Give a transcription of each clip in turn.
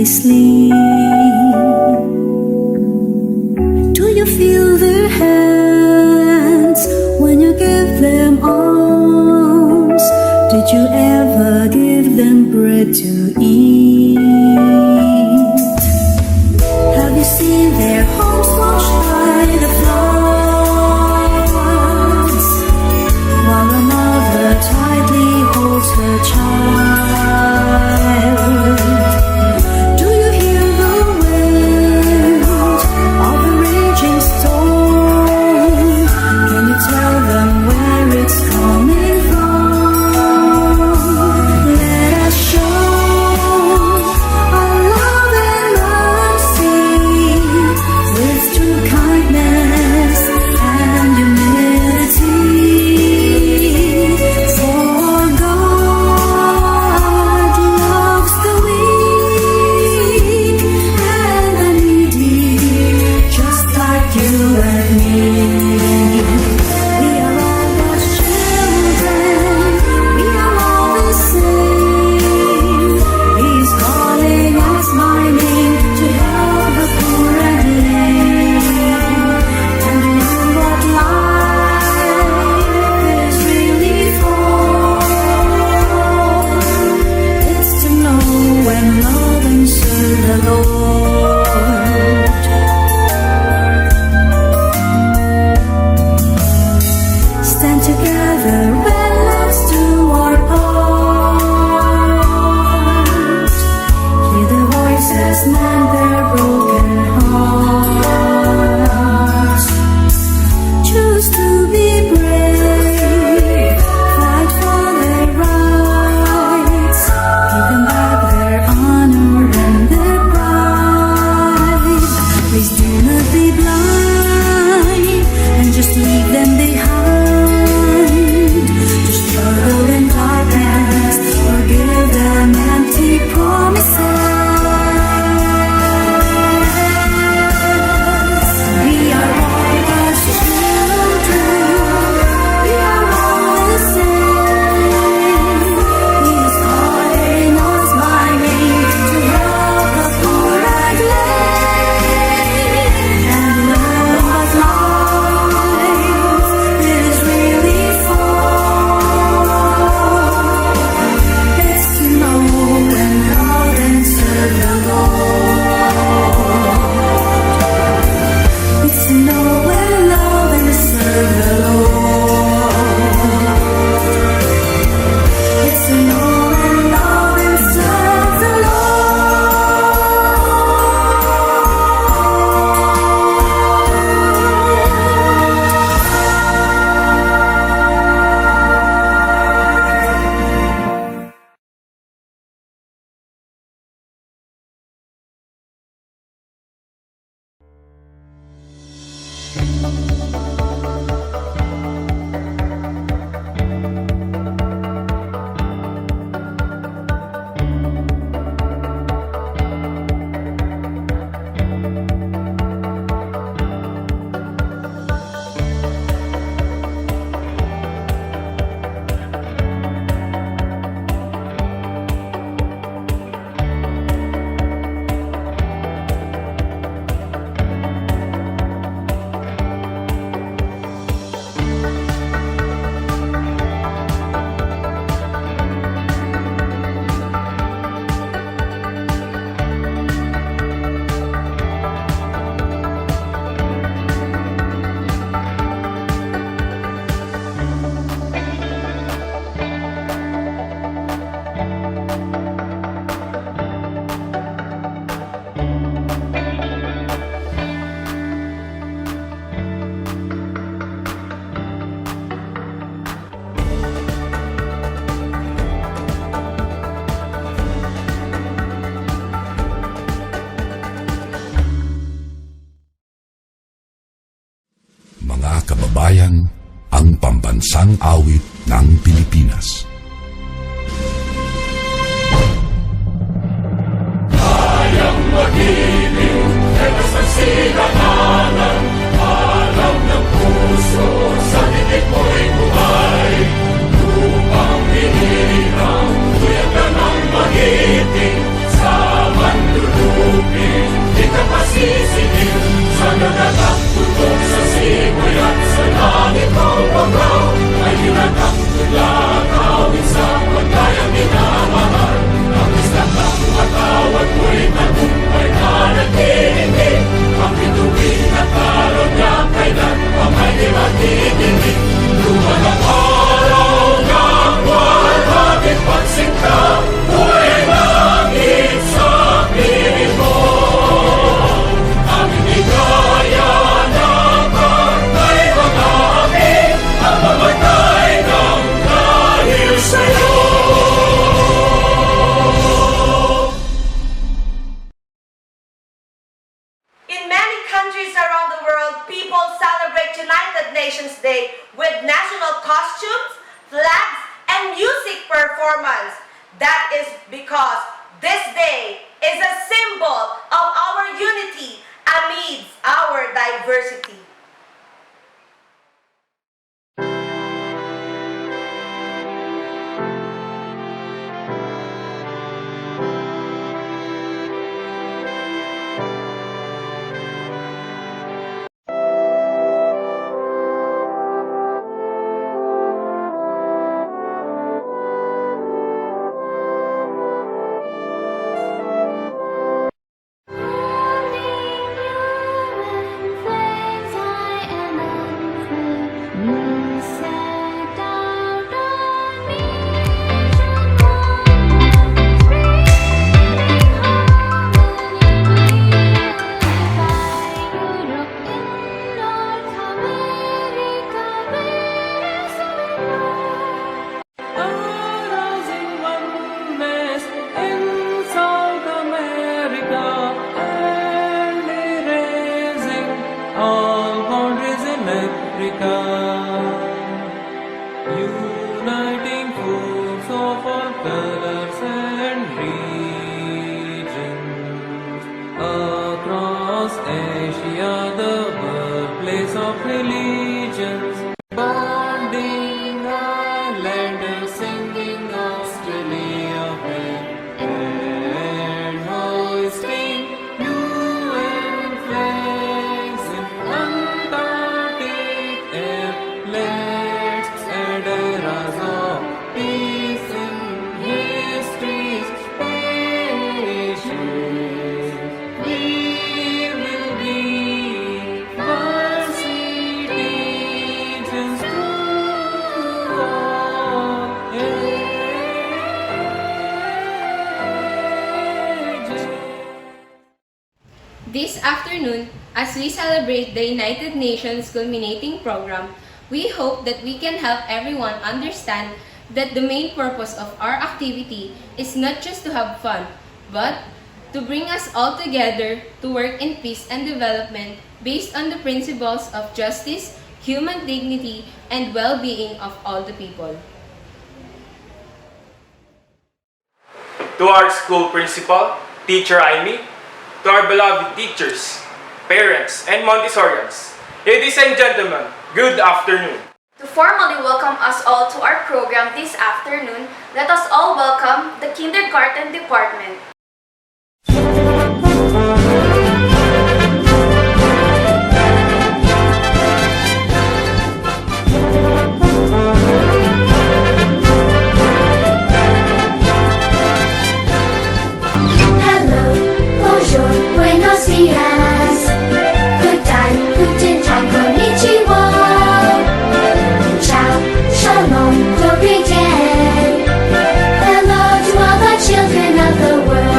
they sleep? Do you feel their hands when you give them arms? Did you ever give them bread to eat? Have you seen their homes washed by the floods, while a mother tightly holds her child? Do you hear the wind of the raging storm? Can you tell them where it's coming from? Let us show our love and mercy with true kindness and humility. For God loves the weak and the needy, just like you and me. We are all God's children, we are all the same. He's calling us by name to help the poor and lame, and learn what life is really for. It's to know and love and serve the Lord. Stand together and let's do our part. Hear their voices, mend their broken hearts. Choose to be brave, fight for their rights, give them back their honor and their pride. Please do not be blind and just leave them behind to struggle in darkness or give them empty promises. We are all God's children, we are all the same. He is calling us by name to help the poor and lame, and learn what life is really for. It's to know and love and serve the Lord. It's to know and love and serve the Lord. It's to know and love and serve the Mga kababayan, ang pambansang awit ng Pilipinas. Kayang magiliw, etos ang sinakanan, alam ng puso, sa titik mo'y buhay. Lupang hinirang, tuyag ka ng magiting, sa manlulupang music performance. That is because this day is a symbol of our unity amidst our diversity. Uniting force of all colors and regions across Asia, the birthplace of religions. Bonding islanders, singing Australia fair, and hoisting UN flags in Antarctic air. Let's add eras of peace in history's pages. We will be world citizens through all ages. This afternoon, as we celebrate the United Nations Culminating Program, we hope that we can help everyone understand that the main purpose of our activity is not just to have fun, but to bring us all together to work in peace and development based on the principles of justice, human dignity, and well-being of all the people. To our school principal, Teacher Amy, to our beloved teachers, parents, and Montessorians, ladies and gentlemen, good afternoon. To formally welcome us all to our program this afternoon, let us all welcome the Kindergarten Department. Hello, bonjour, buenos dias. Good day, guten Tag, konnichiwa. Ciao, shalom, glory day. Hello to all the children of the world.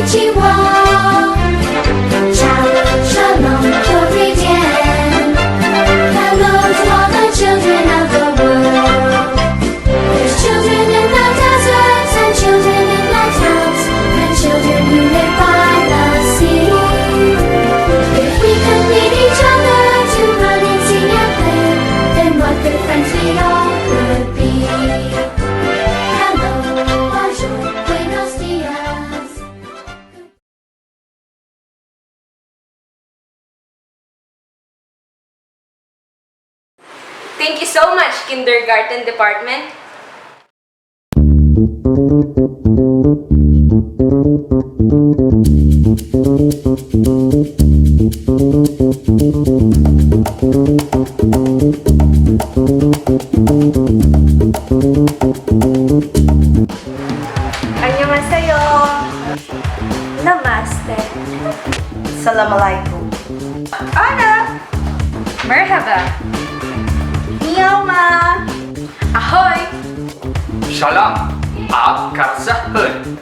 konnichiwa. Shalom, Korean. Hello to all the children of the world. There's children in the deserts and children in the towns and children who live by the sea. If we could lead each other to run and sing and play, then what good friends we all could be. Hello, bonjour, buenos dias. Thank you so much, Kindergarten Department. Annyeonghaseyo. Namaste. Assalamualaikum. Ana. Merhaba. Niyama. Ahoy! Shalom at karsahun.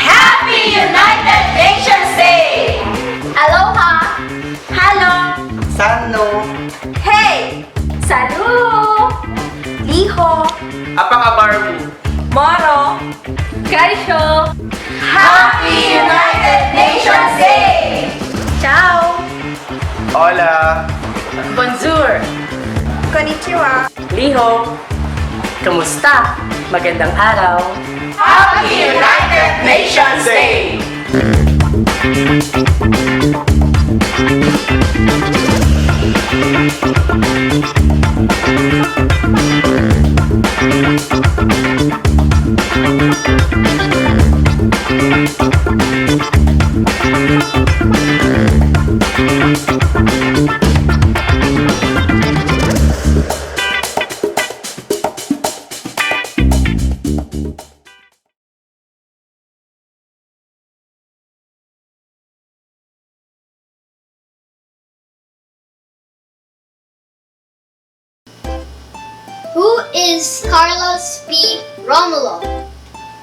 Happy United Nations Day! Aloha! Hello. Sano, Hey. Salut! Liho. Apa kabar mo? Moro. Kaisho! Happy United Nations Day! Ciao. Hola. Bonjour! Konnichiwa. Liho! Kamusta? Magandang araw! Happy United Nations Day! Who is Carlos P. Romulo?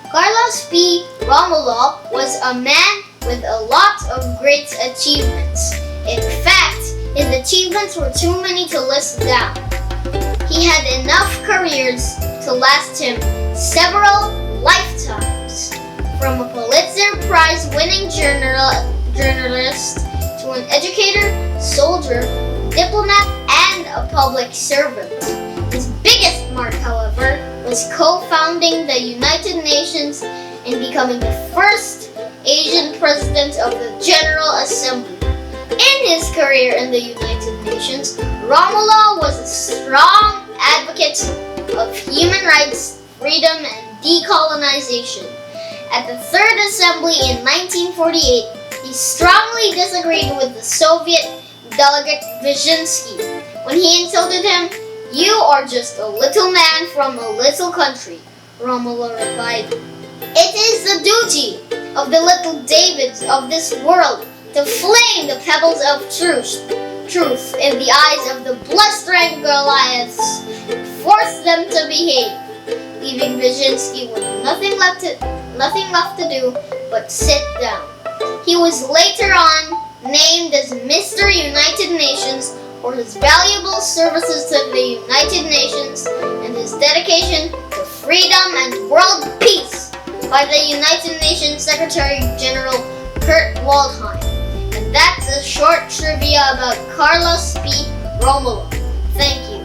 Carlos P. Romulo was a man with a lot of great achievements. In fact, his achievements were too many to list down. He had enough careers to last him several lifetimes, from a Pulitzer Prize winning journalist to an educator, soldier, diplomat, and a public servant. His biggest mark, however, was co-founding the United Nations and becoming the first Asian president of the General Assembly. In his career in the United Nations, Romulo was a strong advocate of human rights, freedom, and decolonization. At the Third Assembly in 1948, he strongly disagreed with the Soviet delegate Wyszynski when he insulted him. "You are just a little man from a little country," Romulo replied. "It is the duty of the little Davids of this world to fling the pebbles of truth in the eyes of the blustering Goliaths and force them to behave," leaving Wyszynski with nothing left to do but sit down. He was later on named as Mr. United Nations for his valuable services to the United Nations and his dedication to freedom and world peace by the United Nations Secretary General Kurt Waldheim. And that's a short trivia about Carlos P. Romulo. Thank you.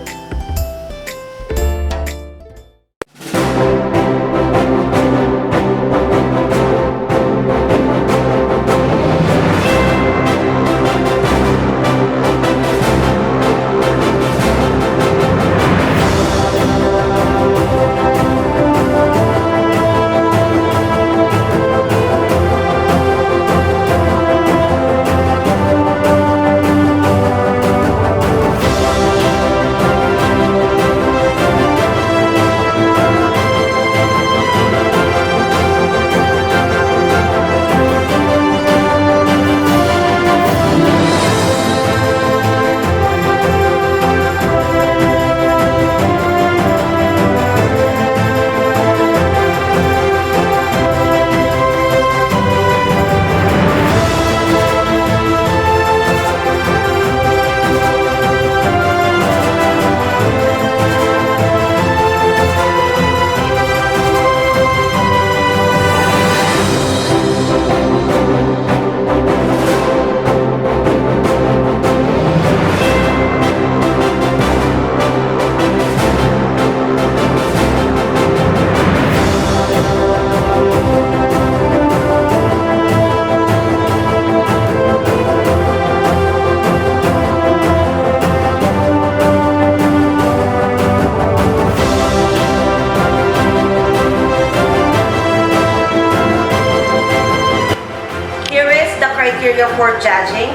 criteria for judging.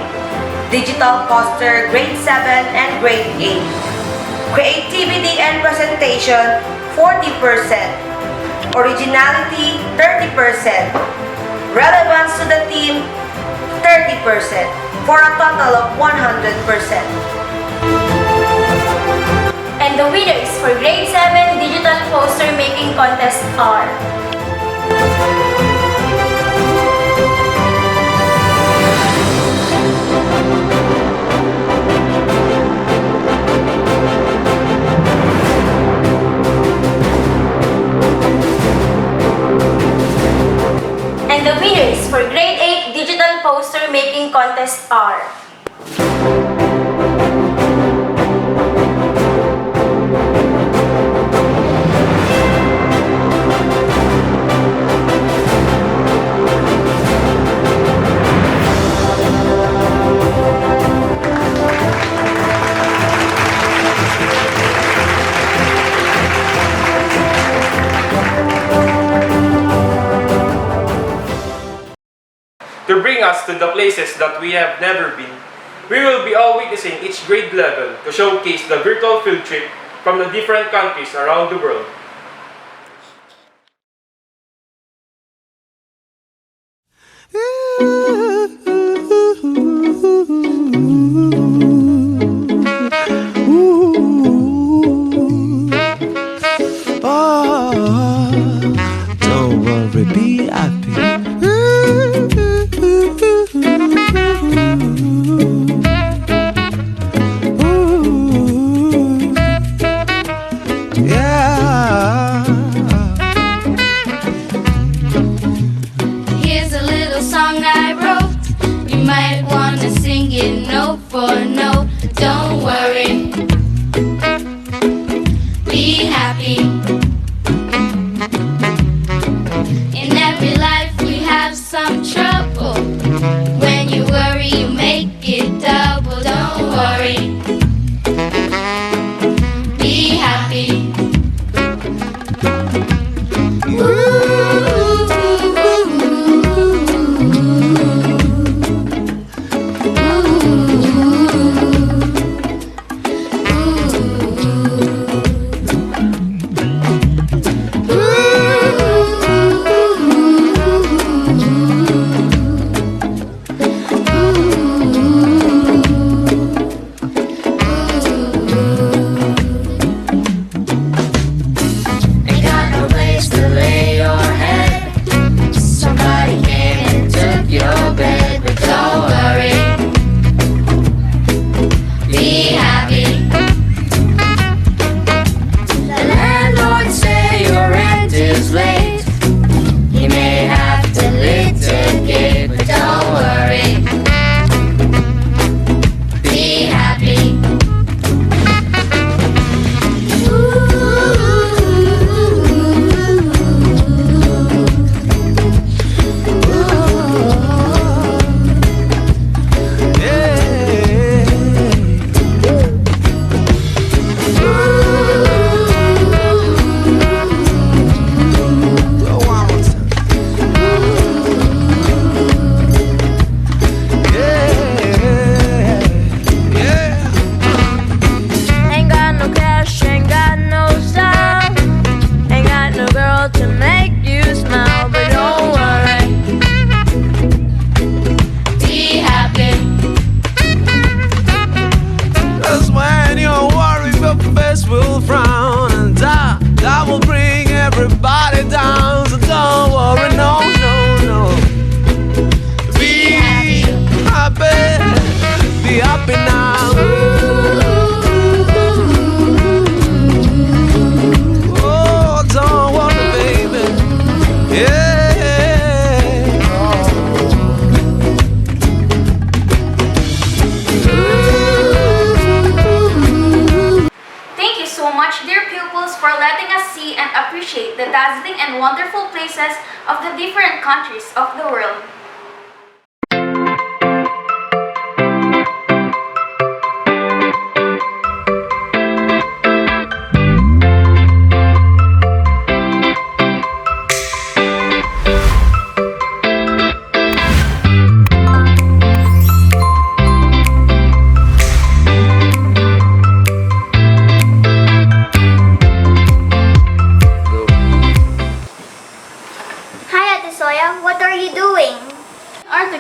Digital poster, grade 7 and grade 8. Creativity and presentation, 40%. Originality, 30%. Relevance to the team, 30%. For a total of 100%. And the winners for grade 7 digital poster making contest are And the winners for grade 8 digital poster making contest are To bring us to the places that we have never been, we will be all witnessing each grade level to showcase the virtual field trip from the different countries around the world. Don't worry, be happy. Yeah. Here's a little song I wrote. You might wanna sing it note for note. Don't worry, be happy. In every life we have some trouble. When you worry, you make it double. Don't worry, be happy. Ain't got no place to lay your head. Somebody came and took your bed, but don't worry, be happy. The landlord say your rent is late. He may have to litigate, but don't worry, be happy. Ain't got no cash, ain't got no style, ain't got no girl to make you smile, but don't worry, be happy. Cause when you're worried, your face will frown, and that will bring everybody down. So don't worry, no, no, no. Be happy, be happy now. Oh, don't worry, baby. Yeah. Thank you so much, dear pupils, for letting us see and appreciate the dazzling and wonderful places of the different countries of the world.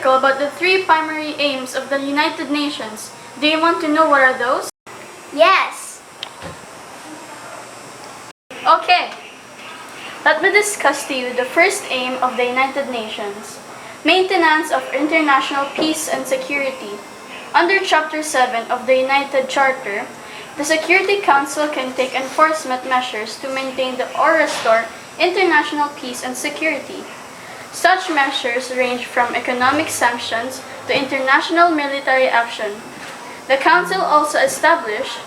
article about the 3 primary aims of the United Nations. Do you want to know what are those? Yes. Okay. Let me discuss to you the first aim of the United Nations: maintenance of international peace and security. Under Chapter 7 of the United Charter, the Security Council can take enforcement measures to maintain or restore international peace and security. Such measures range from economic sanctions to international military action. The Council also established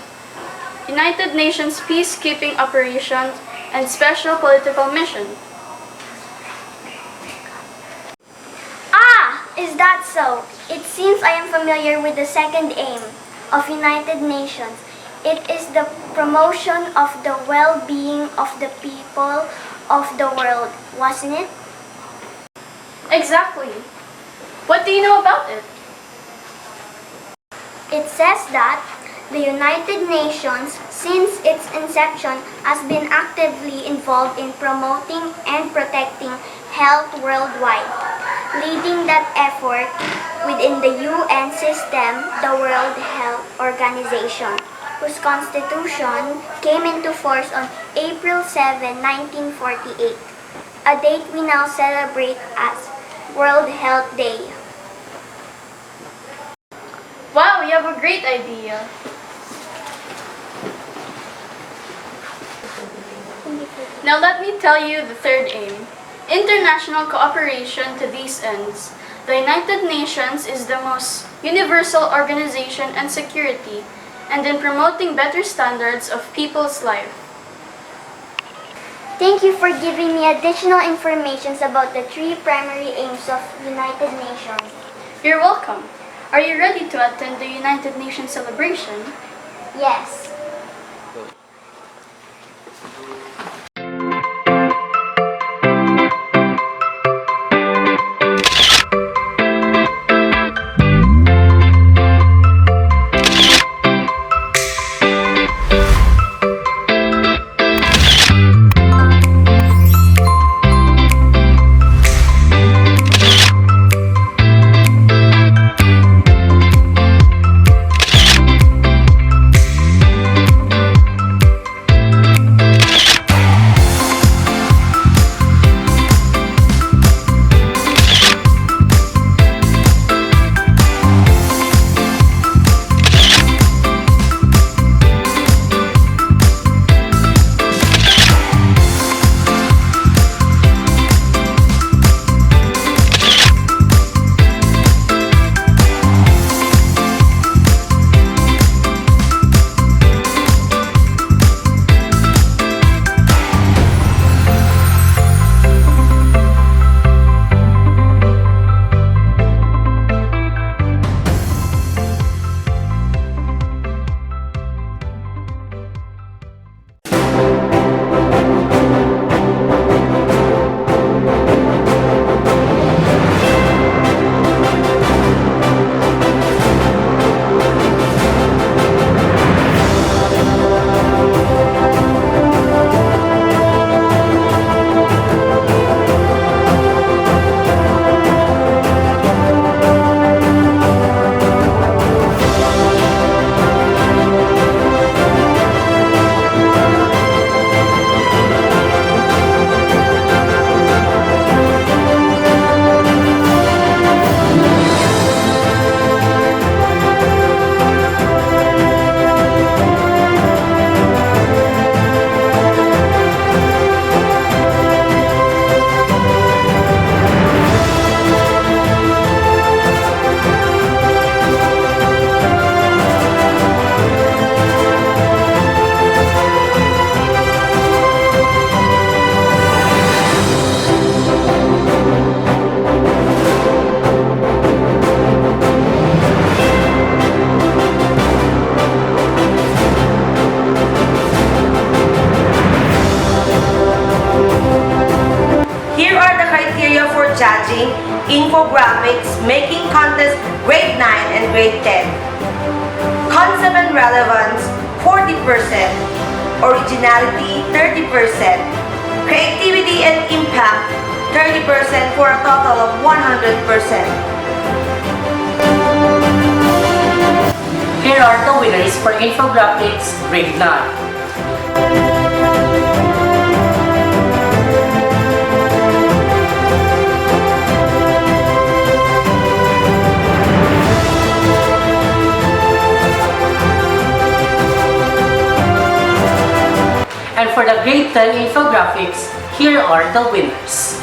United Nations peacekeeping operations and special political mission. Ah, is that so? It seems I am familiar with the second aim of United Nations. It is the promotion of the well-being of the people of the world, wasn't it? Exactly. What do you know about it? It says that the United Nations, since its inception, has been actively involved in promoting and protecting health worldwide, leading that effort within the UN system, the World Health Organization, whose constitution came into force on April 7, 1948, a date we now celebrate as World Health Day. Wow, you have a great idea. Now let me tell you the third aim: international cooperation to these ends. The United Nations is the most universal organization and security, and in promoting better standards of people's life. Thank you for giving me additional information about the 3 primary aims of United Nations. You're welcome. Are you ready to attend the United Nations celebration? Yes. judging, infographics, making contest grade 9 and grade 10. Concept and relevance, 40%. Originality, 30%. Creativity and impact, 30% for a total of 100%. Here are the winners for Infographics Grade 9. And for the Grade 10 Infographics, here are the winners.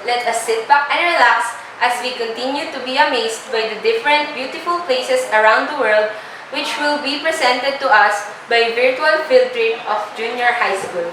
Let us sit back and relax as we continue to be amazed by the different beautiful places around the world which will be presented to us by virtual field trip of junior high school.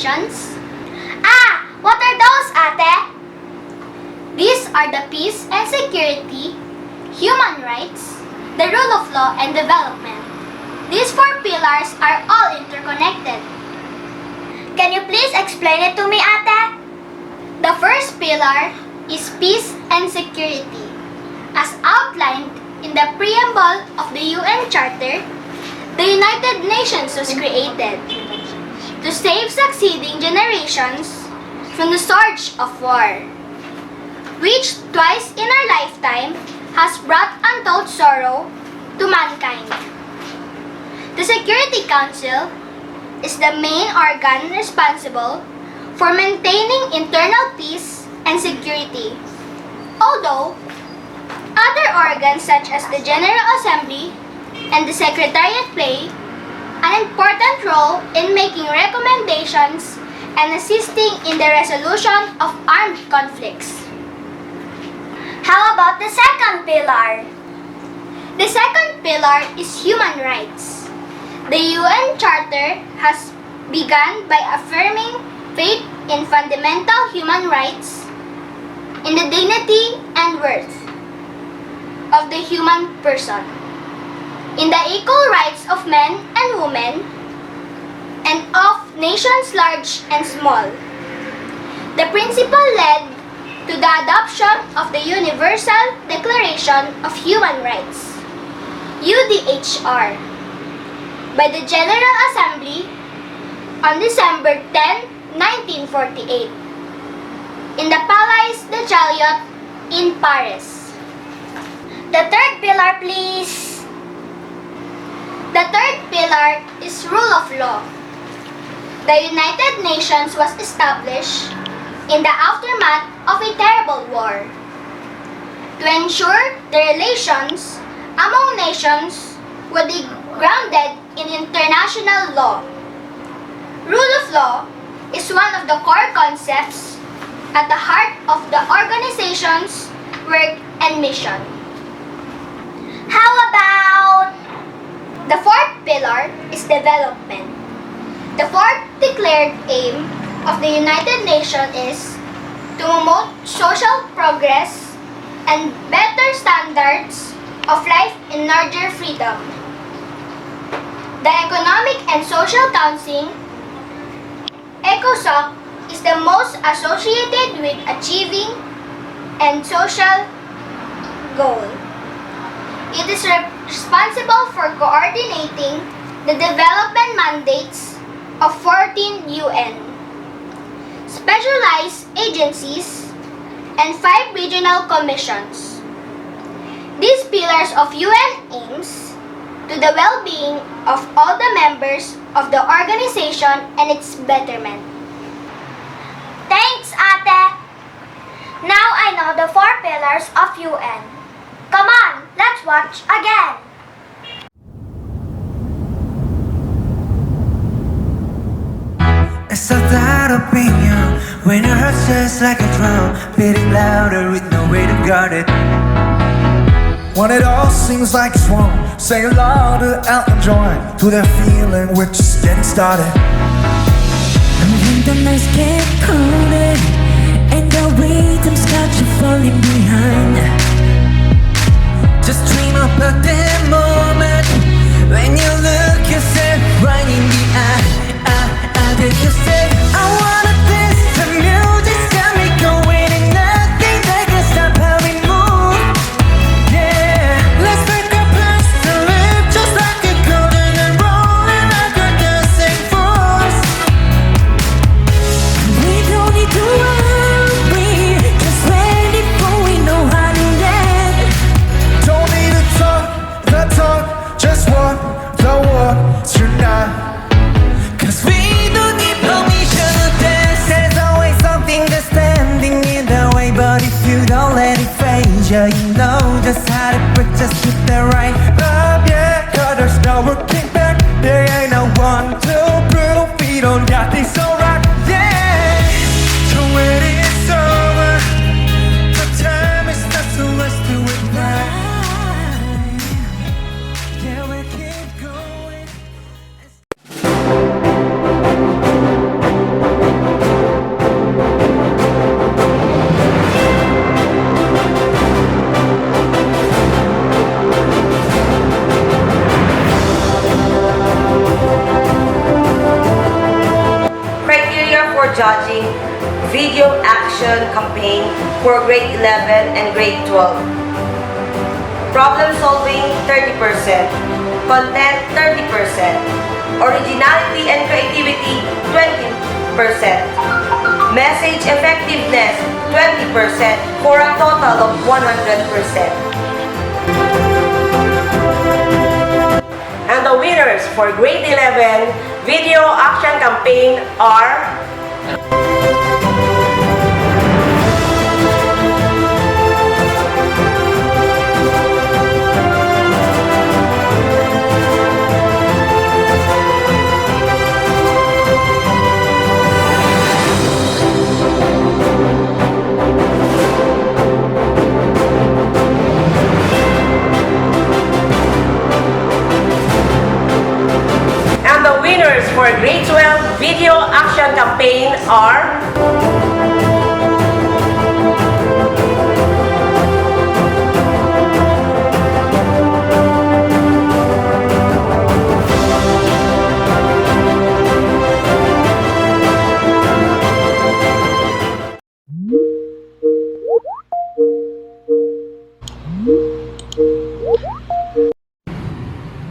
Nations? Ah! What are those, ate? These are the peace and security, human rights, the rule of law, and development. These 4 pillars are all interconnected. Can you please explain it to me, ate? The first pillar is peace and security. As outlined in the preamble of the UN Charter, the United Nations was created to save succeeding generations from the scourge of war, which twice in our lifetime has brought untold sorrow to mankind. The Security Council is the main organ responsible for maintaining internal peace and security, although other organs such as the General Assembly and the Secretariat play an important role in making recommendations and assisting in the resolution of armed conflicts. How about the second pillar? The second pillar is human rights. The UN Charter has begun by affirming faith in fundamental human rights, in the dignity and worth of the human person, in the equal rights of men and women, and of nations large and small. The principle led to the adoption of the Universal Declaration of Human Rights, UDHR, by the General Assembly on December 10, 1948, in the Palais de Chaillot in Paris. The third pillar, please. The third pillar is rule of law. The United Nations was established in the aftermath of a terrible war to ensure the relations among nations would be grounded in international law. Rule of law is one of the core concepts at the heart of the organization's work and mission. How about the fourth pillar is development. The fourth declared aim of the United Nations is to promote social progress and better standards of life in larger freedom. The Economic and Social Council, ECOSOC, is the most associated with achieving and social goal. It is responsible for coordinating the development mandates of 14 UN, specialized agencies, and 5 regional commissions. These pillars of UN aims to the well-being of all the members of the organization and its betterment. Thanks, Ate! Now I know the 4 pillars of UN. Come on, let's watch again! It's not that opinion when your heart's just like a drum, beating louder with no way to guard it. When it all seems like it's wrong, sing along to Elton John, to that feeling we're just getting started. And when the nights get colder and the rhythm's got you falling behind, Just dream about that moment when you look yourself right in the eye. Then you say, I wanna dance, the music's got me going, and nothing that can stop how we move. Yeah, let's make a place to live just like a golden and rolling like a dancing force. we don't need to worry, just ready for we know how to land. Don't need to talk the talk, just walk the walk tonight. Cause we don't need permission to dance. There's always something that's standing in the way, but if you don't let it phase you, you know just how to put just keep the right love, yeah. Cause there's no looking back. There ain't no one to prove we don't got this alright, yeah. So when it's over, the time is not so let's do it right. Yeah, we keep going. judging video action campaign for grade 11 and grade 12. Problem solving 30%, content 30%, originality and creativity 20%, message effectiveness 20% for a total of 100%. And the winners for grade 11 video action campaign are for grade 12 video action campaign are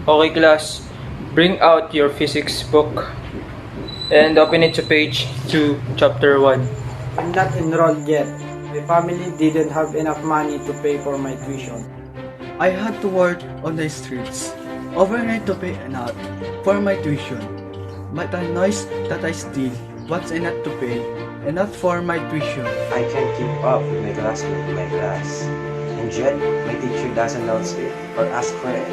Okay class, bring out your physics book and open it to page 2, chapter 1. I'm not enrolled yet. My family didn't have enough money to pay for my tuition. I had to work on the streets overnight to pay enough for my tuition. But the noise that I steal was enough to pay enough for my tuition. I can't keep up with my classmates in my class. And yet, my teacher doesn't notice it or ask for it.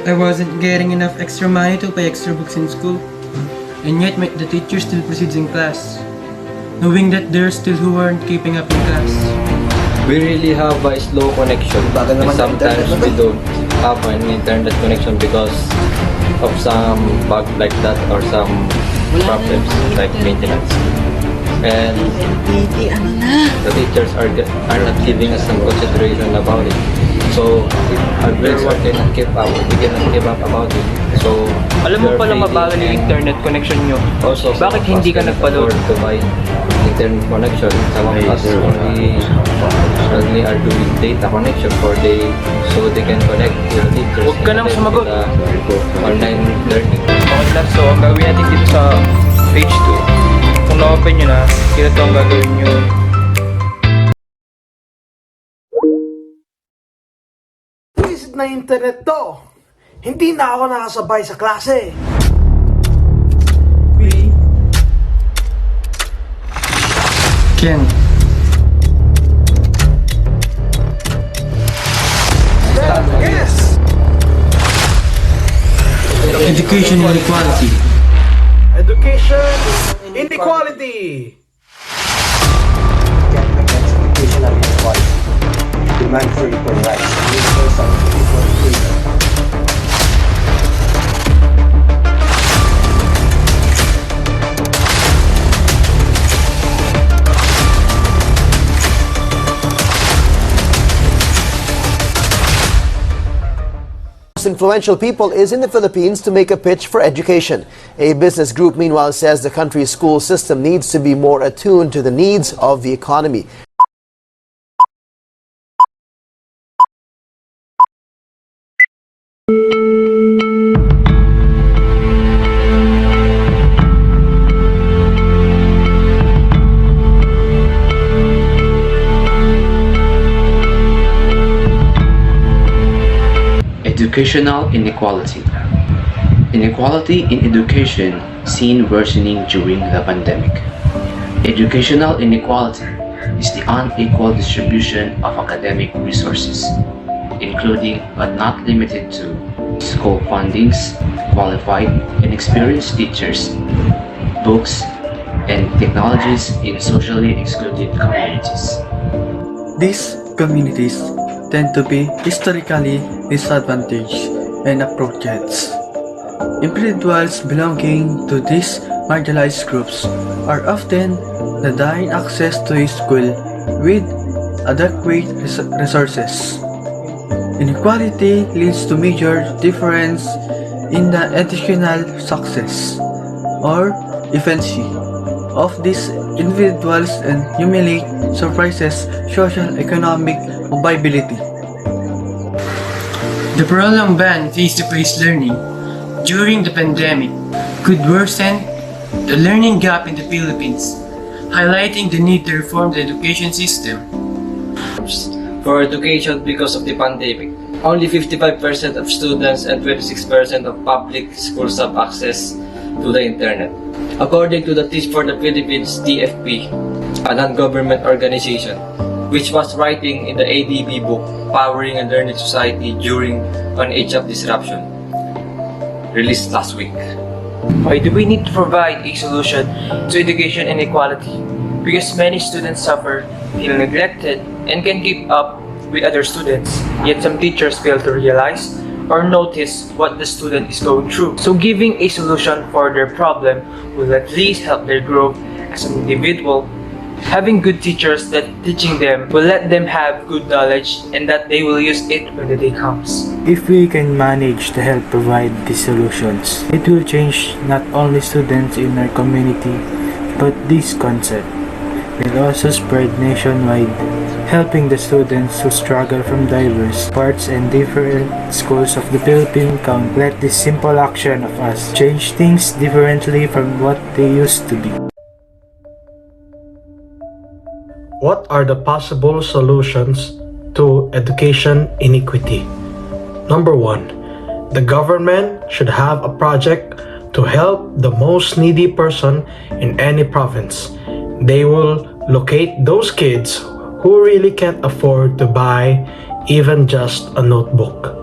I wasn't getting enough extra money to pay extra books in school. And yet the teacher still proceeds in class, knowing that there are still who aren't keeping up in class. We really have a slow connection, and sometimes we don't have an internet connection because of some bug like that or some problems like maintenance. And the teachers are not giving us some consideration about it. So our grades cannot keep up. We cannot keep up about it. So alam mo pala mabagal yung internet connection nyo. Also, bakit hindi ka nagpa-load to buy internet connection? Some of us only are doing data connection so they can connect to the teachers. Huwag ka nang sumagot. Online learning. Okay class, so ang gagawin natin dito sa page 2, kung na-open nyo na, ganito ang gagawin nyo. Visit na internet to! Hindi na ako nakasabay sa klase. Ken. Yes! Education inequality. Education inequality! Get against educational inequality. Demand for equal rights and universal equal freedom. Influential people is in the Philippines to make a pitch for education. A business group, meanwhile, says the country's school system needs to be more attuned to the needs of the economy. Educational inequality. Inequality in education seen worsening during the pandemic. Educational inequality is the unequal distribution of academic resources, including but not limited to school fundings, qualified and experienced teachers, books, and technologies in socially excluded communities. These communities tend to be historically disadvantaged and approached. Individuals belonging to these marginalized groups are often denied access to a school with adequate resources. Inequality leads to major difference in the educational success or efficiency of these individuals and humiliate surprises social economic mobility. The prolonged ban face-to-face learning during the pandemic could worsen the learning gap in the Philippines, highlighting the need to reform the education system. For education because of the pandemic, only 55% of students and 26% of public schools have access to the internet. According to the Teach for the Philippines TFP, a non-government organization, which was writing in the ADB book, Powering a Learning Society During an Age of Disruption, released last week. Why do we need to provide a solution to education inequality? Because many students suffer, feel neglected, and can keep up with other students, yet some teachers fail to realize or notice what the student is going through. So giving a solution for their problem will at least help their growth as an individual. Having good teachers that teaching them will let them have good knowledge and that they will use it when the day comes. If we can manage to help provide these solutions, it will change not only students in our community, but this concept will also spread nationwide, helping the students who struggle from diverse parts and different schools of the Philippine count. Let this simple action of us change things differently from what they used to be. What are the possible solutions to education inequity? Number 1, the government should have a project to help the most needy person in any province. They will locate those kids who really can't afford to buy even just a notebook.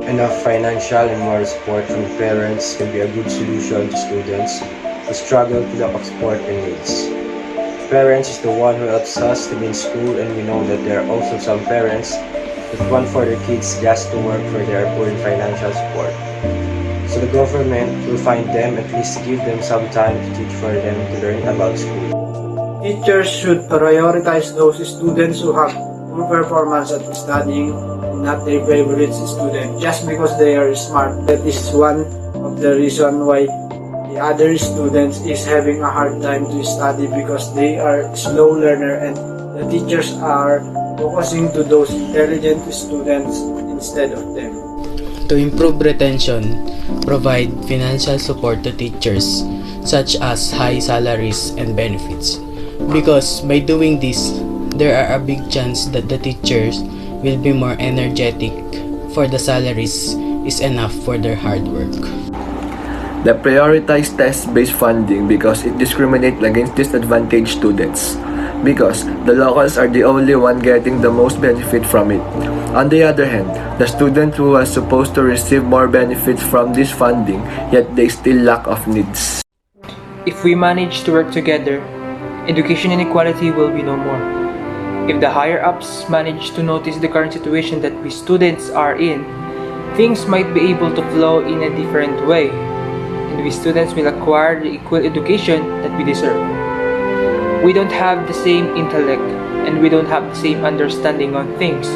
Enough financial and moral support from parents can be a good solution to students who struggle to lack of support and needs. Parents is the one who helps us to be in school, and we know that there are also some parents that want for their kids just to work for their poor in financial support. So the government will find them, at least give them some time to teach for them to learn about school. Teachers should prioritize those students who have poor performance at studying, not their favorite student, just because they are smart. That is one of the reason why the other students is having a hard time to study, because they are slow learner and the teachers are focusing to those intelligent students instead of them. To improve retention, provide financial support to teachers such as high salaries and benefits. Because by doing this, there are a big chance that the teachers will be more energetic, for the salaries is enough for their hard work. They prioritize test-based funding because it discriminates against disadvantaged students, because the locals are the only one getting the most benefit from it. On the other hand, the student who was supposed to receive more benefits from this funding, yet they still lack of needs. If we manage to work together, education inequality will be no more. If the higher-ups manage to notice the current situation that we students are in, things might be able to flow in a different way, and we students will acquire the equal education that we deserve. We don't have the same intellect, and we don't have the same understanding on things.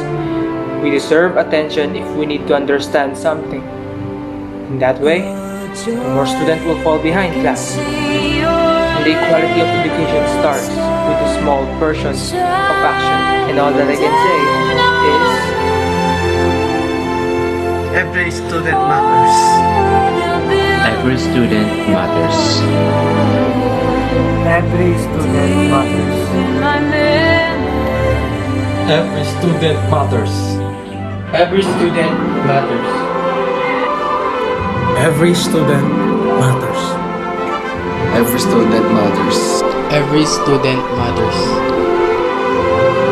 We deserve attention if we need to understand something. In that way, the more students will fall behind class. And the equality of education starts with a small portion of action. And all that I can say is, Every student matters. Every student matters. Every student matters. Every student matters. every student matters. Every student matters. Every student matters. Every student matters.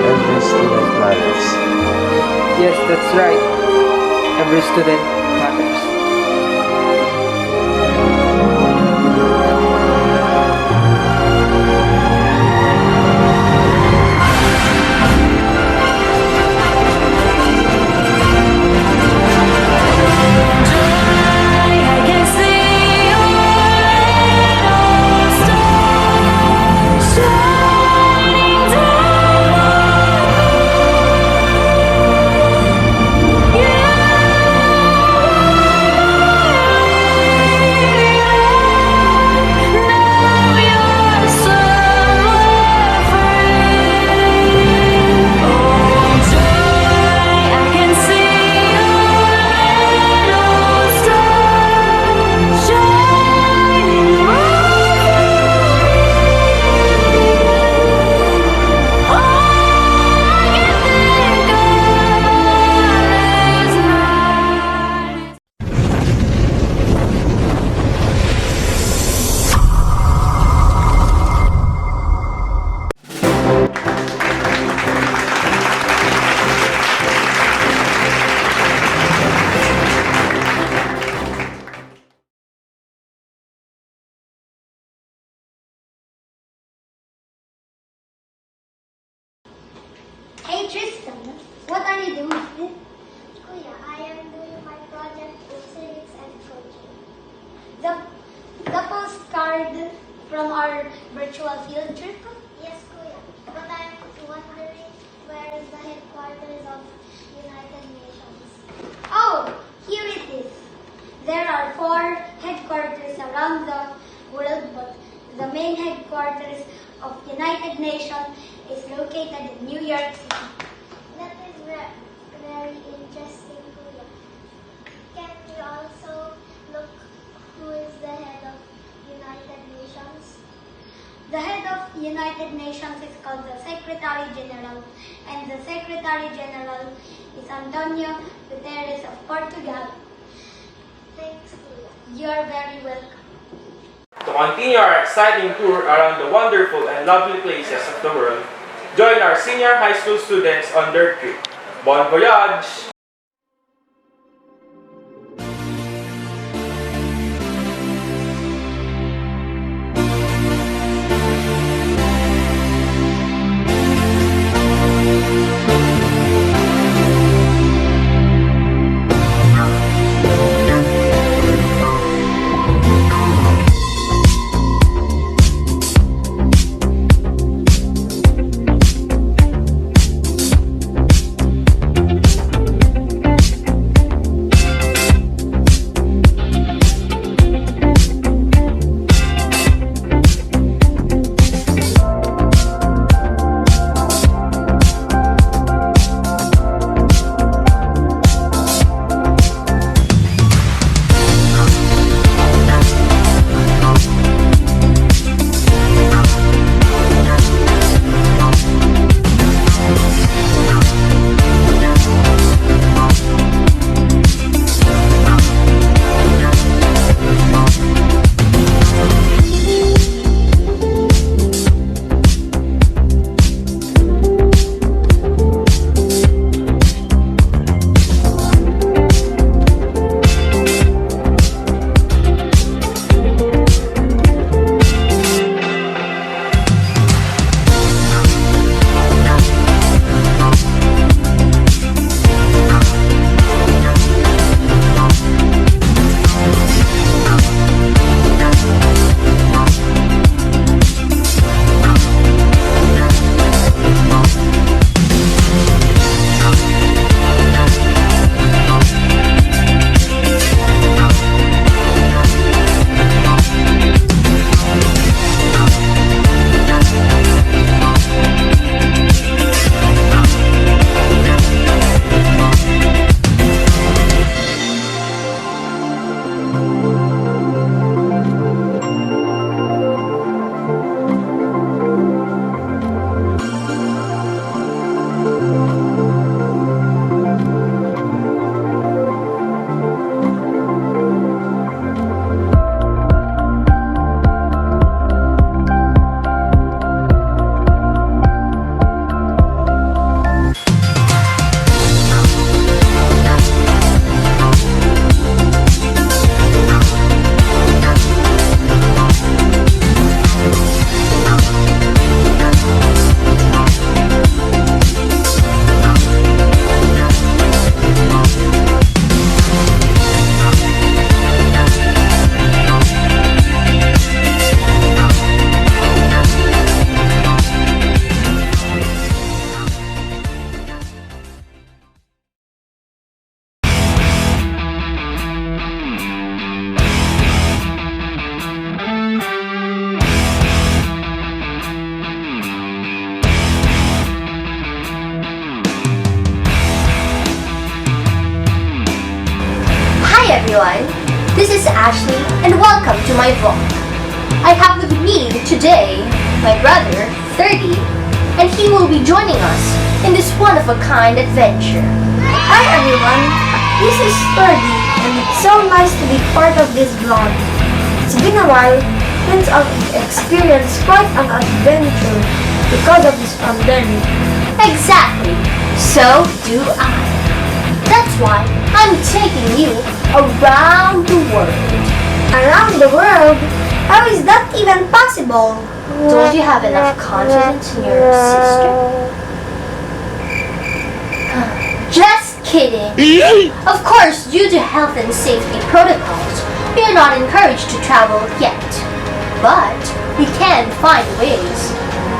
Every student matters. Yes, that's right. Every student matters. from our virtual field trip? Yes, Kuya. But I'm wondering where is the headquarters of United Nations? Oh, here it is. There are 4 headquarters around the world, but the main headquarters of United Nations is located in New York City. That is very interesting, Kuya. Can we also look who is the head of United Nations? The head of United Nations is called the Secretary General, and the Secretary General is Antonio Guterres of Portugal. Thanks, Kuya. You are very welcome. To continue our exciting tour around the wonderful and lovely places of the world, join our senior high school students on their trip. Bon voyage! everyone, this is Ashley and welcome to my vlog. I have with me today my brother, 30, and he will be joining us in this one-of-a-kind adventure. Hi everyone, this is 30 and it's so nice to be part of this vlog. It's been a while since I've experienced quite an adventure because of this pandemic. Exactly, so do I. That's why I'm taking you around the world. Around the world? How is that even possible? Don't you have enough confidence in your sister? Just kidding. Of course, due to health and safety protocols, we are not encouraged to travel yet. But we can find ways.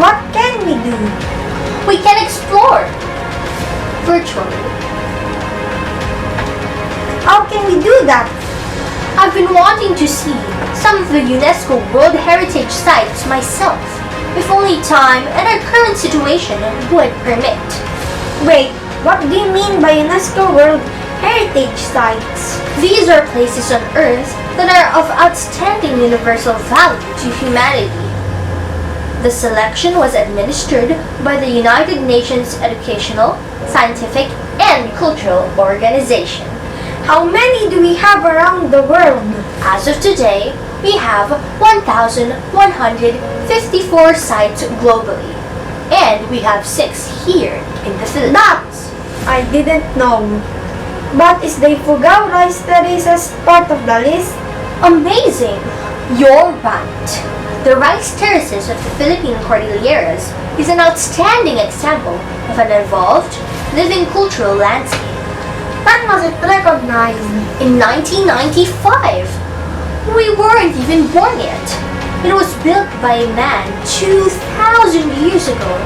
What can we do? We can explore virtually. How can we do that? I've been wanting to see some of the UNESCO World Heritage sites myself, if only time and our current situation would permit. Wait, what do you mean by UNESCO World Heritage Sites? These are places on Earth that are of outstanding universal value to humanity. The selection was administered by the United Nations Educational, Scientific, and Cultural Organization. How many do we have around the world? As of today, we have 1,154 sites globally, and we have 6 here in the Philippines. That I didn't know. But is the Ifugao rice terraces part of the list? Amazing! You're right. The rice terraces of the Philippine Cordilleras is an outstanding example of an evolved, living cultural landscape. When was it recognized? In 1995. We weren't even born yet. It was built by a man 2,000 years ago,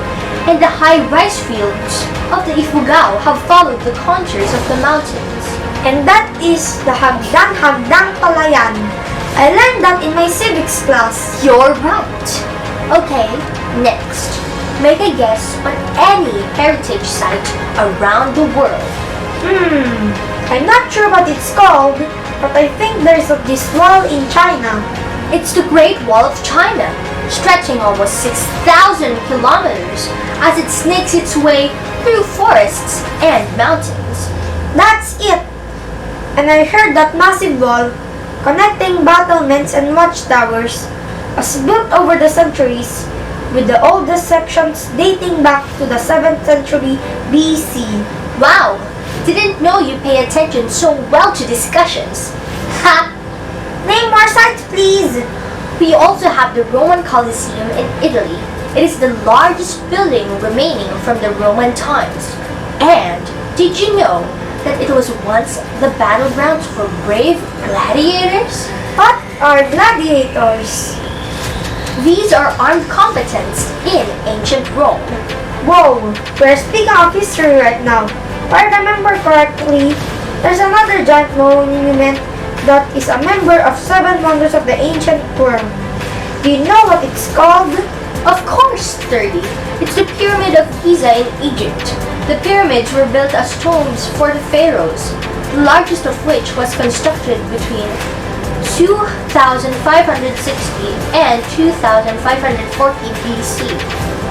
and the high rice fields of the Ifugao have followed the contours of the mountains. And that is the Hagdan Palayan. I learned that in my civics class. You're right. Okay, next. Make a guess on any heritage site around the world. I'm not sure what it's called, but I think there's this wall in China. It's the Great Wall of China, stretching almost 6,000 kilometers as it snakes its way through forests and mountains. That's it! And I heard that massive wall, connecting battlements and watchtowers, was built over the centuries, with the oldest sections dating back to the 7th century BC. Wow! Didn't know you pay attention so well to discussions. Ha! Name more sites, please! We also have the Roman Colosseum in Italy. It is the largest building remaining from the Roman times. And did you know that it was once the battlegrounds for brave gladiators? What are gladiators? These are armed combatants in ancient Rome. Whoa, we're speaking of history right now. If I remember correctly, there's another giant monument that is a member of 7 wonders of the ancient world. Do you know what it's called? Of course, 30. It's the Pyramid of Giza in Egypt. The pyramids were built as tombs for the pharaohs, the largest of which was constructed between 2,560 and 2,540 BC.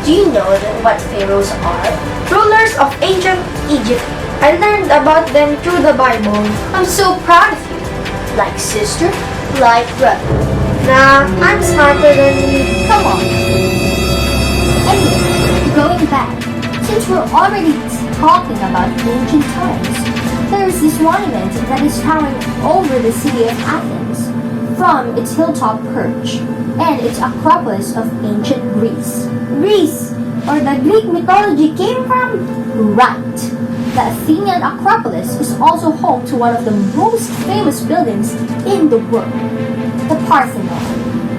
Do you know what pharaohs are? Rulers of ancient Egypt. I learned about them through the Bible. I'm so proud of you. Like sister, like brother. Nah, I'm smarter than you. Come on. Anyway, going back, since we're already talking about ancient times, there is this monument that is towering over the city of Athens from its hilltop perch and its Acropolis of ancient Greece. Greece, or the Greek mythology came from? Right. The Athenian Acropolis is also home to one of the most famous buildings in the world, the Parthenon.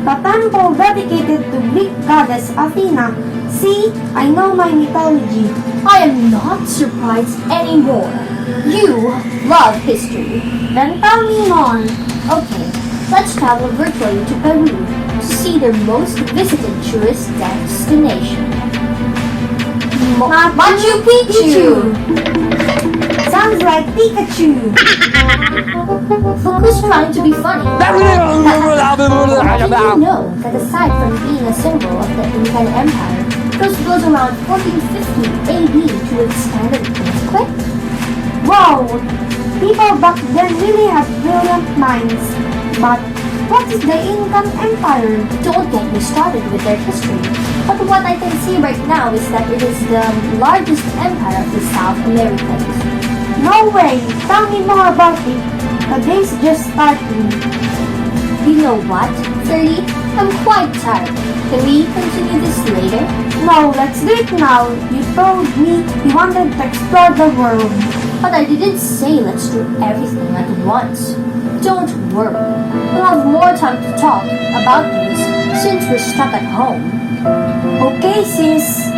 The temple dedicated to Greek goddess Athena. See, I know my mythology. I am not surprised anymore. You love history. Then tell me more. Okay, let's travel virtually to Peru to see their most visited tourist destination. Machu Picchu! Sounds like Pikachu! Look who's trying to be funny. Did you know that aside from being a symbol of the Incan Empire, it was built around 1450 AD to withstand an earthquake? Wow! People back then really had brilliant minds. But what is the Incan Empire? Don't get me started with their history. But what I can see right now is that it is the largest empire of the South Americans. No way! Tell me more about it. The day's just starting. You know what, 30? I'm quite tired. Can we continue this later? No, let's do it now. You told me you wanted to explore the world. But I didn't say let's do everything at once. Don't worry. We'll have more time to talk about these since we're stuck at home. Okay, sis.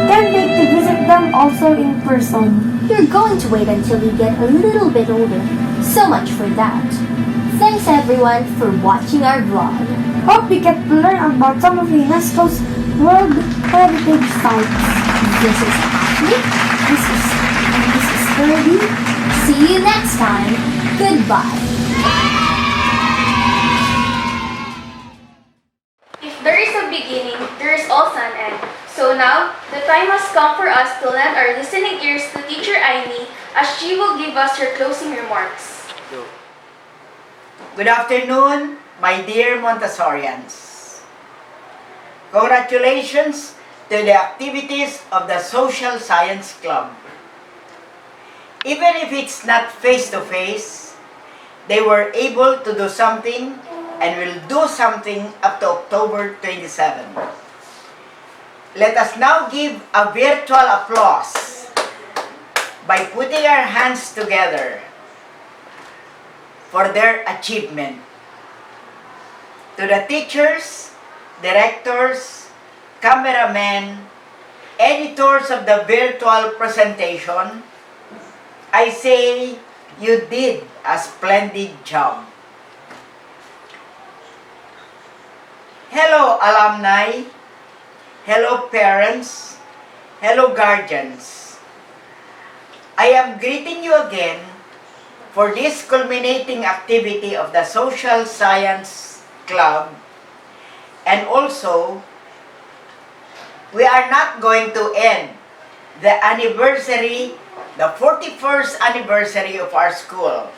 Can't wait to visit them also in person. You're going to wait until we get a little bit older. So much for that. Thanks everyone for watching our vlog. Hope you get to learn about some of UNESCO's World Heritage Sites. This is Ashley. This is Ferdy. See you next time. Goodbye. If there is a beginning, there is also an end. So now, the time has come for us to lend our listening ears to Teacher Aimee as she will give us her closing remarks. Good afternoon, my dear Montessorians. Congratulations to the activities of the Social Science Club. Even if it's not face-to-face, they were able to do something and will do something up to October 27. Let us now give a virtual applause by putting our hands together for their achievement. To the teachers, directors, cameramen, editors of the virtual presentation, I say you did a splendid job. Hello alumni, hello parents, hello guardians. I am greeting you again for this culminating activity of the Social Science Club, and also we are not going to end the anniversary, the 41st anniversary of our school.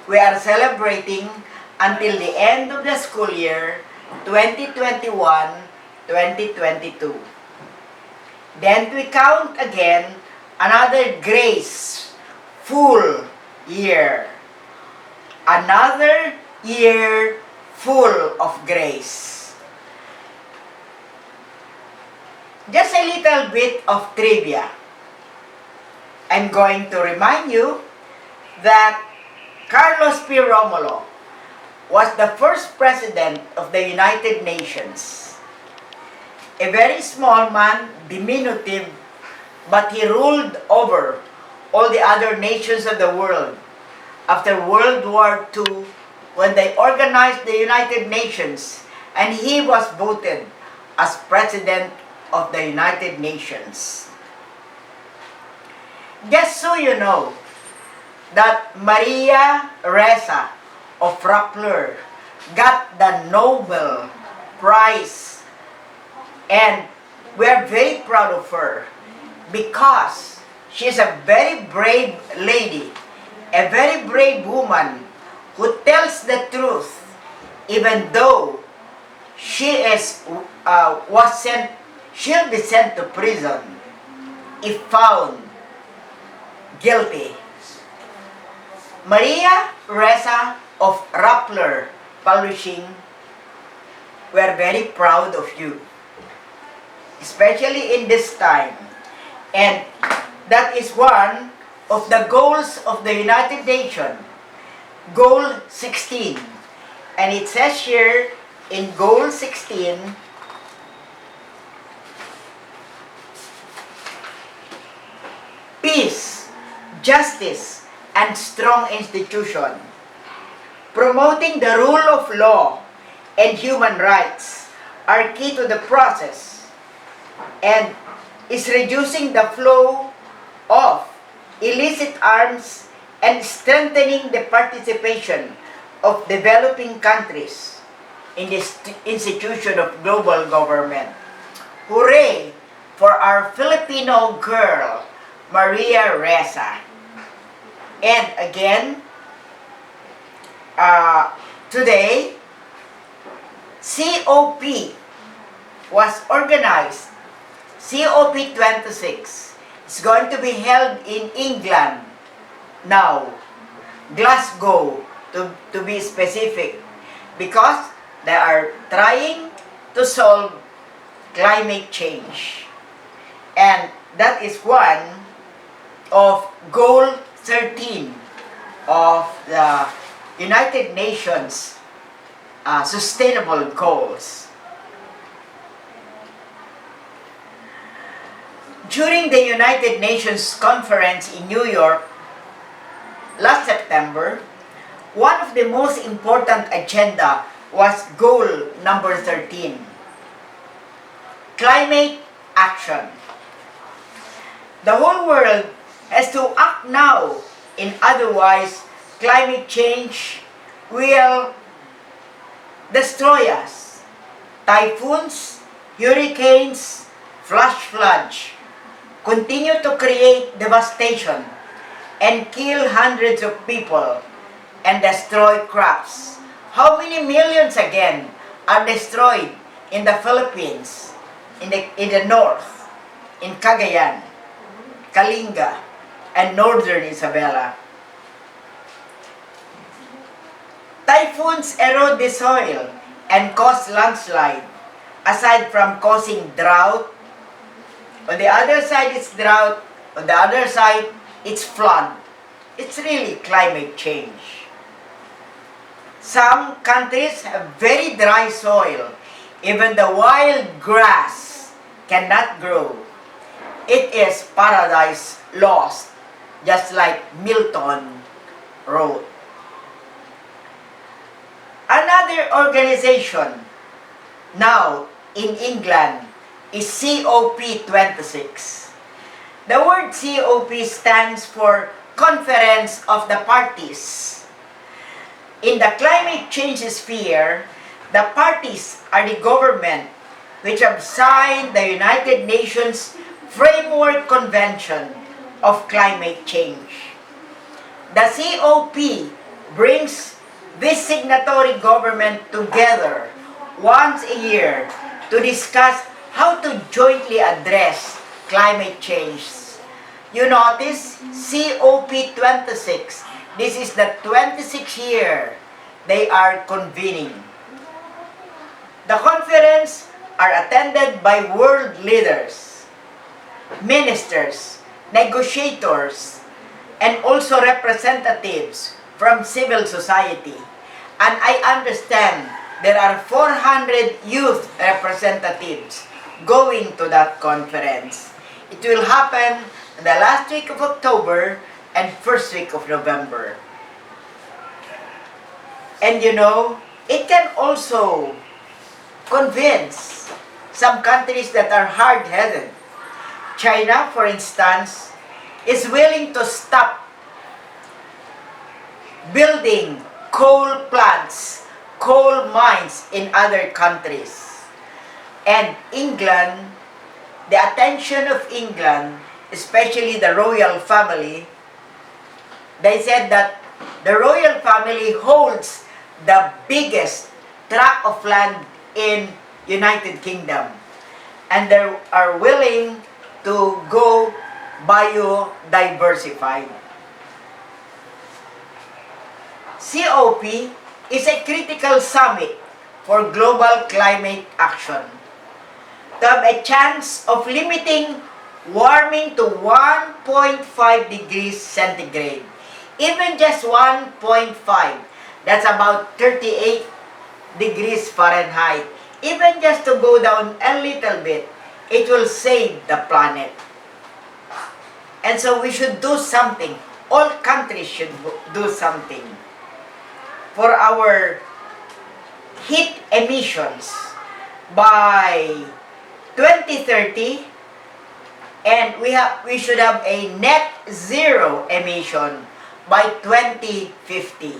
We are celebrating until the end of the school year 2021-2022. Then we count again another graceful year. Another year full of grace. Just a little bit of trivia. I'm going to remind you that Carlos P. Romulo was the first president of the United Nations. A very small man, diminutive, but he ruled over all the other nations of the world after World War II, when they organized the United Nations, and he was voted as president of the United Nations. Just so you know, that Maria Ressa of Rappler got the Nobel Prize, and we're very proud of her because she's a very brave lady, a very brave woman who tells the truth even though she'll be sent to prison if found guilty. Maria Ressa of Rappler Publishing, we are very proud of you, especially in this time. And that is one of the goals of the United Nations, Goal 16. And it says here in Goal 16, peace, justice, and strong institution. Promoting the rule of law and human rights are key to the process, and is reducing the flow of illicit arms and strengthening the participation of developing countries in this institution of global government. Hooray for our Filipino girl, Maria Ressa. And again, today, COP was organized. COP26 is going to be held in England now, Glasgow to be specific, because they are trying to solve climate change. And that is one of Goal 13 of the United Nations sustainable goals. During the United Nations Conference in New York last September, one of the most important agenda was goal number 13, climate action. The whole world has to act now, in otherwise climate change will destroy us. Typhoons, hurricanes, flash floods continue to create devastation and kill hundreds of people and destroy crops. How many millions again are destroyed in the Philippines, in the north, in Cagayan, Kalinga, and northern Isabela? Typhoons erode the soil and cause landslide. Aside from causing drought, on the other side it's drought, on the other side it's flood. It's really climate change. Some countries have very dry soil. Even the wild grass cannot grow. It is paradise lost, just like Milton wrote. Another organization now in England is COP26. The word COP stands for Conference of the Parties. In the climate change sphere, the parties are the government which have signed the United Nations Framework Convention of Climate Change. The COP brings this signatory government together once a year to discuss how to jointly address climate change. You notice COP26. This is the 26th year they are convening. The conference are attended by world leaders, ministers, negotiators, and also representatives from civil society. And I understand there are 400 youth representatives going to that conference. It will happen in the last week of October and first week of November. And you know, it can also convince some countries that are hard-headed. China, for instance, is willing to stop building coal plants, coal mines in other countries. And England, the attention of England, especially the royal family, they said that the royal family holds the biggest tract of land in United Kingdom. And they are willing to go biodiversified. COP is a critical summit for global climate action. To have a chance of limiting warming to 1.5 degrees centigrade. Even just 1.5, that's about 38 degrees Fahrenheit. Even just to go down a little bit, it will save the planet. And so we should do something. All countries should do something for our heat emissions by 2030, and we should have a net zero emission by 2050.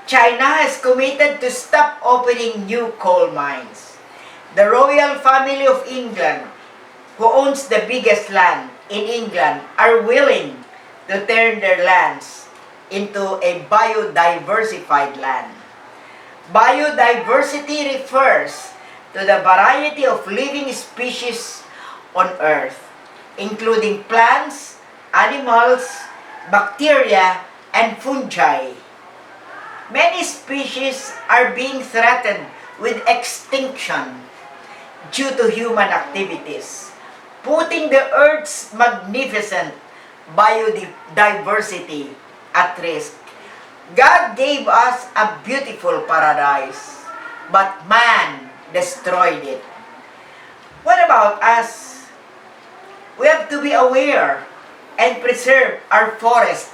China has committed to stop opening new coal mines. The royal family of England, who owns the biggest land in England, are willing to turn their lands into a biodiversified land. Biodiversity refers to the variety of living species on Earth, including plants, animals, bacteria, and fungi. Many species are being threatened with extinction due to human activities, putting the Earth's magnificent biodiversity at risk. God gave us a beautiful paradise, but man destroyed it. What about us? We have to be aware and preserve our forest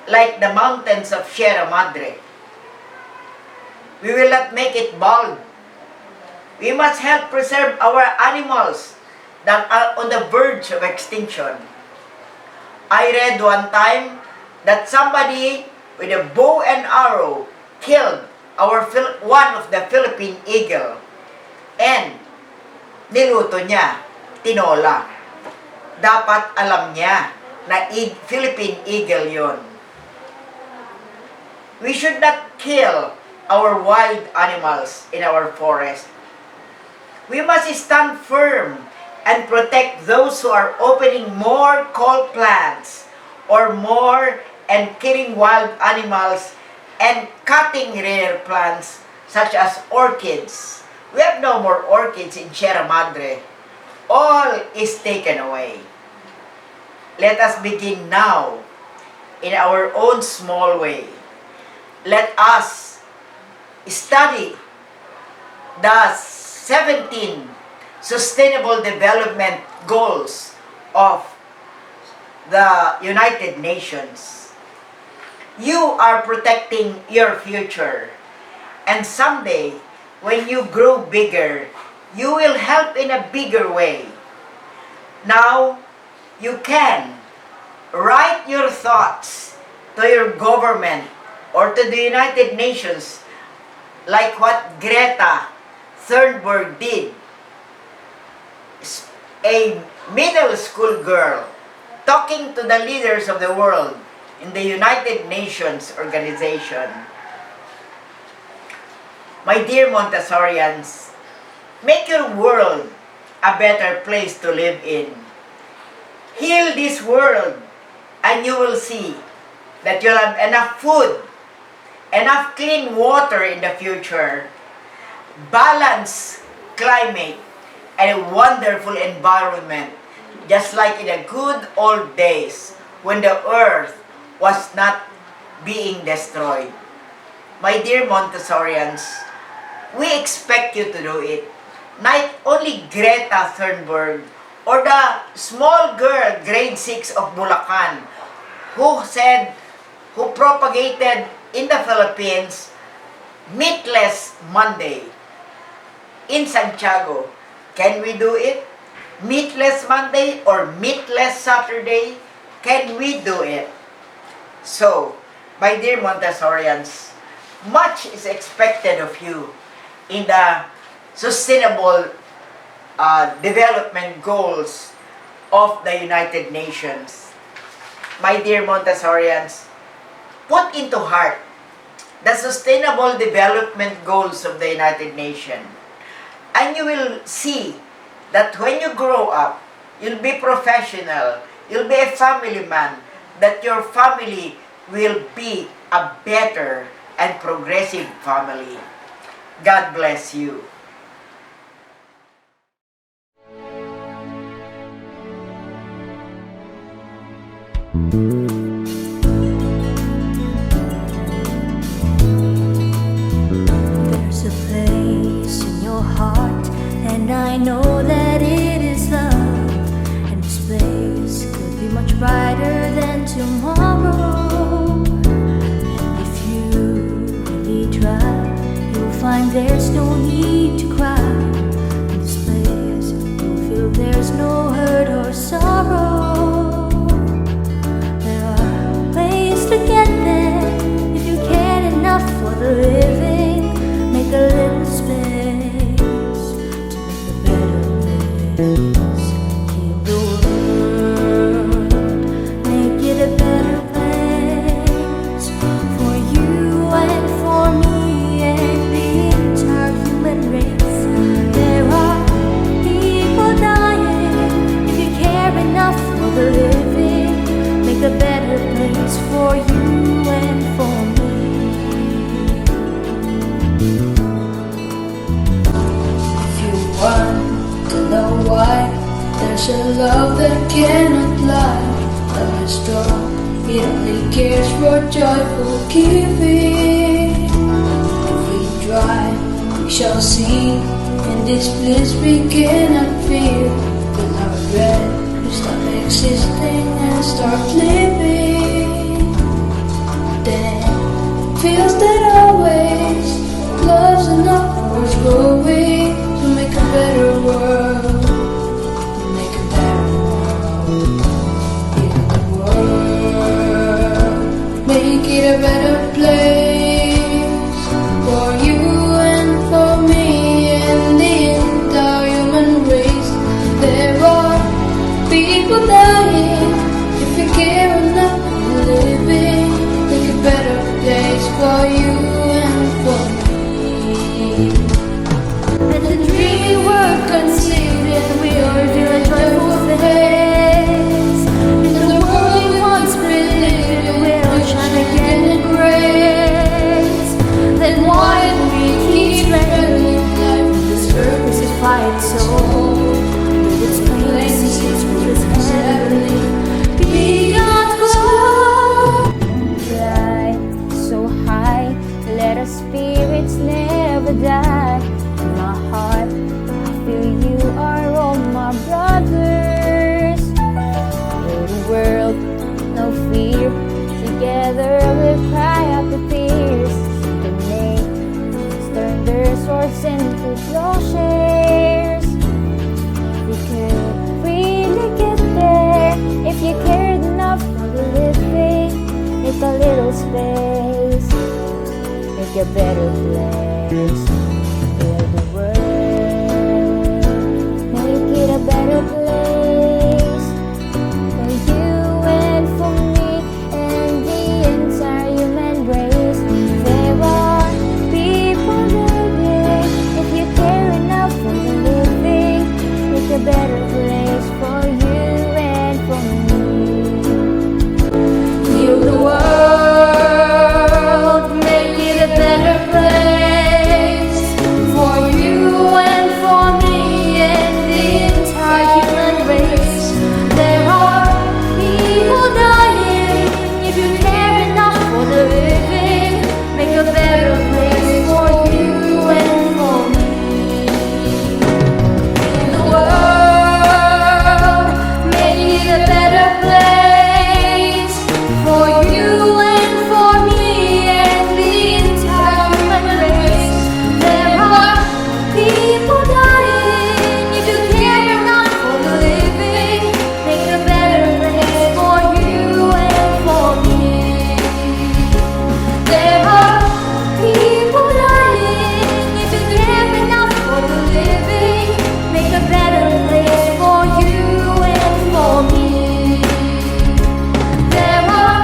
like the mountains of Sierra Madre. We will not make it bald. We must help preserve our animals that are on the verge of extinction. I read one time that somebody with a bow and arrow killed one of the Philippine eagle and niluto niya, tinola. Dapat alam niya na Philippine eagle yon. We should not kill our wild animals in our forest. We must stand firm and protect those who are opening more coal plants or more and killing wild animals and cutting rare plants such as orchids. We have no more orchids in Sierra Madre. All is taken away. Let us begin now in our own small way. Let us study the 17 Sustainable Development Goals of the United Nations. You are protecting your future. And someday, when you grow bigger, you will help in a bigger way. Now, you can write your thoughts to your government or to the United Nations like what Greta Thunberg did. A middle school girl talking to the leaders of the world in the United Nations organization. My dear Montessorians, make your world a better place to live in. Heal this world and you will see that you'll have enough food, enough clean water in the future, balanced climate, and a wonderful environment, just like in the good old days when the earth was not being destroyed. My dear Montessorians, we expect you to do it. Not only Greta Thunberg or the small girl, grade 6 of Bulacan, who propagated in the Philippines Meatless Monday in Santiago. Can we do it? Meatless Monday or Meatless Saturday? Can we do it? So, my dear Montessorians, much is expected of you in the Sustainable Development Goals of the United Nations. My dear Montessorians, put into heart the Sustainable Development Goals of the United Nations. And you will see that when you grow up, you'll be professional, you'll be a family man, that your family will be a better and progressive family. God bless you. There's a place in your heart, and I know that it is love. And this place could be much brighter than tomorrow. And if you really try, you'll find there's no need to cry. In this place, you'll feel there's no hurt or sorrow. There are ways to get there if you care enough for the living. Make a little space to make a better place. Heal the world, make it a better place for you and for me and the entire human race. There are people dying. If you care enough for the living, make a better place for you and for me. If you want to know why, there's a love that cannot lie. Love is strong, it only cares for joyful giving. If we try, we shall see. In this bliss we cannot feel. Then our dread will stop existing and start living. Then feels that always love's enough force growing to make a better world. To make a better world. Heal the world. Make it a better place for you and for me and the entire human race. There are people dying. If you care enough for living, make a better place for you and for me. And the dream we were conceived in, we are dear a joyful face. In the world we once believed in, will shine again in grace. Then why do we keep struggling life with this crucified soul? With its places, with its heavenly beyond goal. Fly so high, let our spirits never die. In my heart, I feel you are all my brothers. For the world, no fear. Together we'll cry out the tears. The nations turn their swords into plowshares. We could really get there if you cared enough for the living. Make a little space, make a better place. Heal the world, make it a better place for you and for me and the entire human race. There are people living. If you care enough for the living, make a better place for you and for me. Heal the world, make it a better place for you and for me and the entire human race. There are people dying. If you care enough for the living, make a better place for you and for me. Heal the world, make it a better place for you and for me and the entire human race. There are people dying. If you care enough for the living, make a better place for you and for me. There are people dying. If you care enough for the living, make a better place for you and for me. There are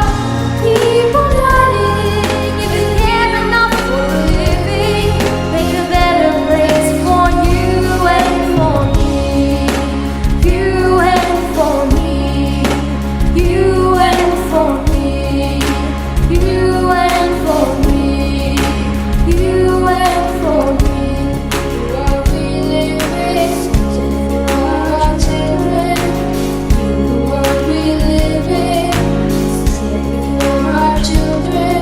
people dying. If you care enough for the living, make a better place for you and for me. You and for me. You and for me. You and for me. You and for me. Are we living? For our children. In the world we live in. For our children.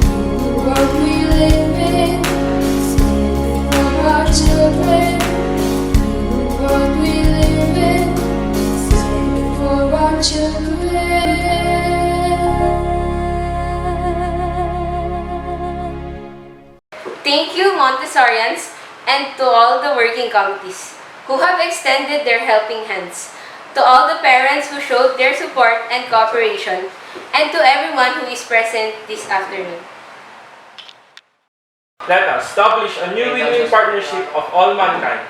In the world we live in. For our children. In the world we live in. For our children. Thank you, Montessorians, and to all the working committees who have extended their helping hands, to all the parents who showed their support and cooperation, and to everyone who is present this afternoon. Let us establish a new win-win partnership of all mankind.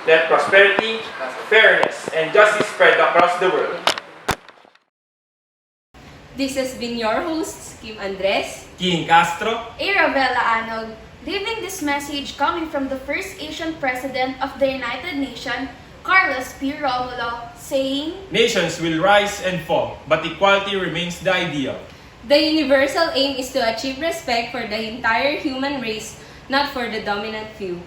Let prosperity, fairness, and justice spread across the world. This has been your hosts, Kim Andres, King Castro, Arabella Anog, leaving this message coming from the first Asian President of the United Nations, Carlos P. Romulo, saying, nations will rise and fall, but equality remains the ideal. the universal aim is to achieve respect for the entire human race, not for the dominant few.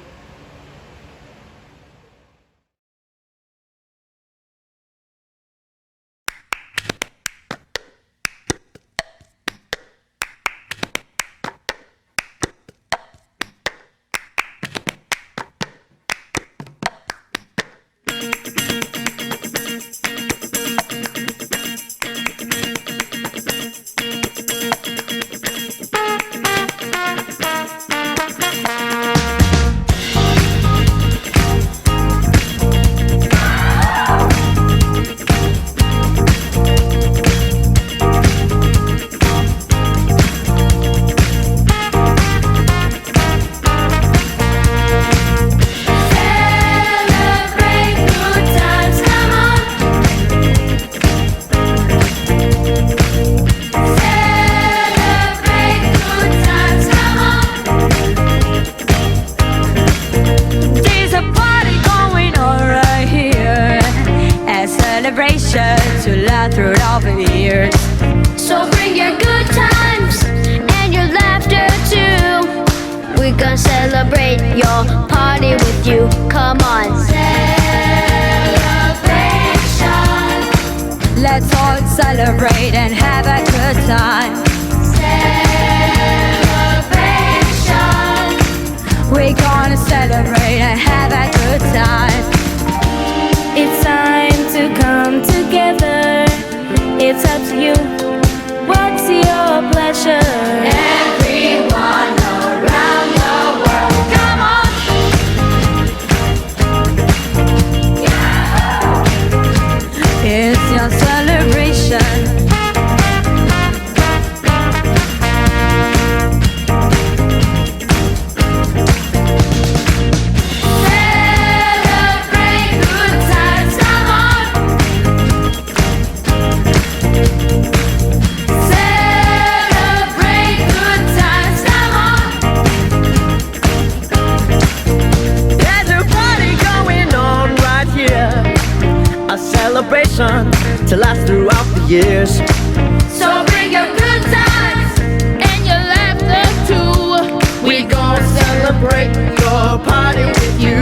gone through all the years. So bring your good times and your laughter too. We gonna celebrate your party with you. Come on. Celebration. Let's all celebrate and have a good time. Celebration. We're gonna celebrate and have a good time. It's time to come together. It's up to you. What's your pleasure? Everyone around the world, come on! It's your celebration. Celebrate good times. Come on. Celebrate good times. Come on. There's a party going on right here, a celebration to last throughout the years. So bring your good times and your laughter too. We gonna celebrate your party with you.